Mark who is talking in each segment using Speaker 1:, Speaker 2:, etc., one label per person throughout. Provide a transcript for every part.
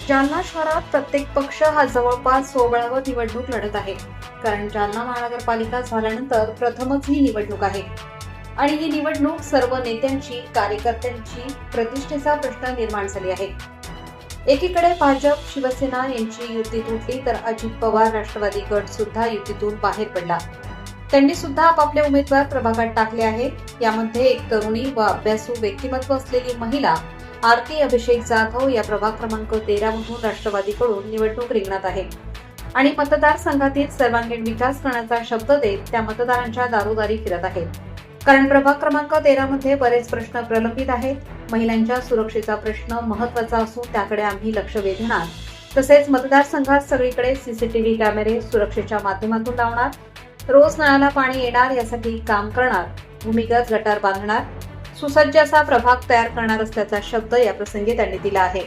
Speaker 1: जालना शहरात प्रत्येक पक्ष हा जवळपास 16वी निवडणूक लढत आहे. कारण जालना महानगरपालिका झाल्यानंतर प्रथमच ही निवडणूक आहे आणि ही निवडणूक सर्व नेत्यांची, कार्यकर्त्यांची प्रतिष्ठेचा प्रश्न निर्माण झाली आहे. एकीकडे भाजप शिवसेना यांची युती तुटली तर अजित पवार राष्ट्रवादी गट सुद्धा युतीतून बाहेर पडला. त्यांनी सुद्धा आपापले उमेदवार प्रभागात टाकले आहे. यामध्ये एक तरुणी व अभ्यासू व्यक्तिमत्व असलेली महिला आरती अभिषेक जाधव या प्रभाग क्रमांक 13 मधून राष्ट्रवादीकडून निवडणूक रिंगणात आहे आणि मतदारसंघातील सर्वांगीण विकास करण्याचा शब्द देत त्या मतदारांच्या दारोदारी फिरत आहेत. कारण प्रभाग क्रमांक 13 मध्ये बरेच प्रश्न प्रलंबित आहेत. महिलांच्या सुरक्षेचा प्रश्न महत्त्वाचा असून त्याकडे आम्ही लक्ष वेधणार. तसेच मतदारसंघात सगळीकडे सीसीटीव्ही कॅमेरे सुरक्षेच्या माध्यमातून लावणार, रोज नळाला पाणी येणार यासाठी काम करणार, भूमिगत गटार बांधणार, सुसज्ज असा प्रभाग तयार करणार असल्याचा शब्द या प्रसंगी त्यांनी दिला आहे.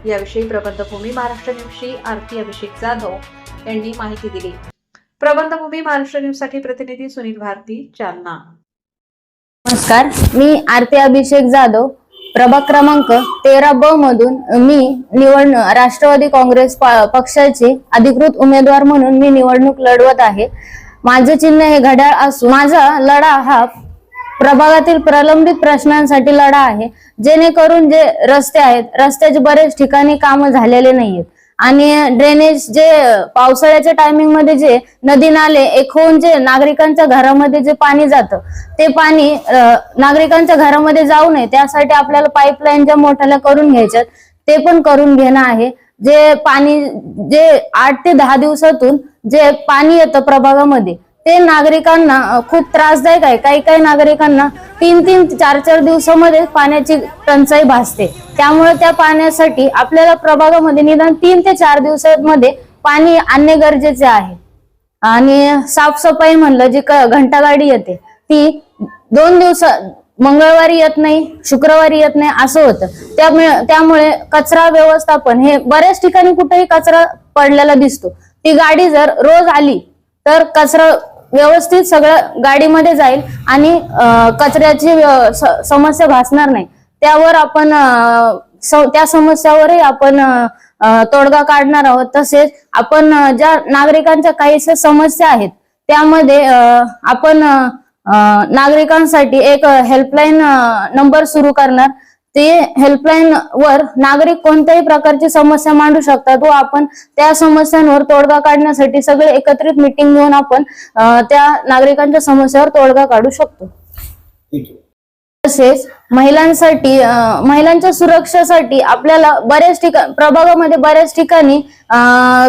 Speaker 1: याविषयी प्रबंधभूमी महाराष्ट्र न्यूजची आरती अभिषेक जाधव यांनी माहिती दिली. प्रबंधभूमी महाराष्ट्र न्यूजसाठी प्रतिनिधी सुनील भारती, जालना.
Speaker 2: नमस्कार, मी आरती अभिषेक जाधव, प्रभाग क्रमांक 13 ब मधून मी राष्ट्रवादी काँग्रेस पक्षाचे अधिकृत उमेदवार म्हणून मी निवडणूक लढवत आहे. माझे चिन्ह हे घड्याळ असून माझा लढा हा प्रभागातील प्रलंबित प्रश्नांसाठी लढा आहे. जेणेकरून जे रस्ते आहेत, रस्त्याचे बरेच ठिकाणी कामं झालेले नाहीयेत आणि ड्रेनेज जे पावसाळ्याच्या टायमिंग मध्ये जे नदी नाले एक होऊन जे नागरिकांच्या घरामध्ये जे पाणी जातं ते पाणी नागरिकांच्या घरामध्ये जाऊ नये त्यासाठी आपल्याला पाईपलाईन ज्या मोठ्याला करून घ्यायच्यात ते पण करून घेणं आहे. जे पाणी जे 8 ते 10 दिवसातून जे पाणी येतं प्रभागामध्ये ते नागरिकांना खूप त्रासदायक आहे. काही नागरिकांना 3-3, 4-4 दिवसामध्ये पाण्याची टंचाई भासते. त्यामुळे त्या पाण्यासाठी आपल्याला प्रभागामध्ये निदान 3 ते 4 दिवसांमध्ये पाणी आणणे गरजेचे आहे. आणि साफसफाई म्हणलं जी घंटागाडी येते ती 2 दिवस मंगळवारी येत नाही, शुक्रवारी येत नाही असं होतं. त्यामुळे कचरा व्यवस्थापन हे बऱ्याच ठिकाणी कुठेही कचरा पडलेला दिसतो. ती गाडी जर रोज आली तर कचरा व्यवस्थित सगळं गाडीमध्ये जाईल आणि कचऱ्याची समस्या भासणार नाही. त्यावर आपण त्या समस्यावरही आपण तोडगा काढणार आहोत. तसेच आपण ज्या नागरिकांच्या काही समस्या आहेत त्यामध्ये आपण नागरिकांसाठी एक हेल्पलाईन नंबर सुरू करणार. ते हेल्पलाईन वर नागरिक कोणत्याही प्रकारची समस्या मांडू शकतात व आपण त्या समस्यांवर तोडगा काढण्यासाठी सगळे एकत्रित मीटिंग घेऊन आपण त्या नागरिकांच्या समस्यावर तोडगा काढू शकतो. तसेच महिलांसाठी महिलांच्या सुरक्षेसाठी आपल्याला बऱ्याच ठिकाणी प्रभागामध्ये बऱ्याच ठिकाणी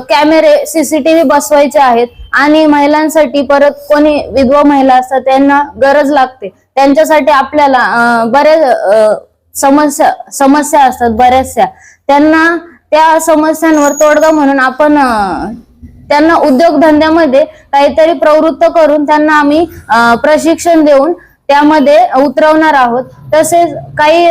Speaker 2: कॅमेरे सीसीटीव्ही बसवायचे आहेत आणि महिलांसाठी परत कोणी विधवा महिला असतात त्यांना गरज लागते त्यांच्यासाठी आपल्याला बऱ्याच समस्या असतात बऱ्याचशा. त्यांना त्या समस्यांवर तोडगा म्हणून आपण त्यांना उद्योगधंद्यामध्ये काहीतरी प्रवृत्त करून त्यांना आम्ही प्रशिक्षण देऊन त्यामध्ये उतरवणार आहोत. तसेच काही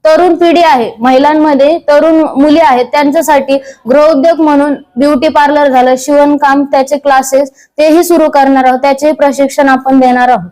Speaker 2: तरुण पिढी आहे, महिलांमध्ये तरुण मुली आहेत त्यांच्यासाठी गृहउद्योग म्हणून ब्युटी पार्लर झालं, शिवणकाम त्याचे क्लासेस तेही सुरू करणार आहोत. त्याचे प्रशिक्षण आपण देणार आहोत.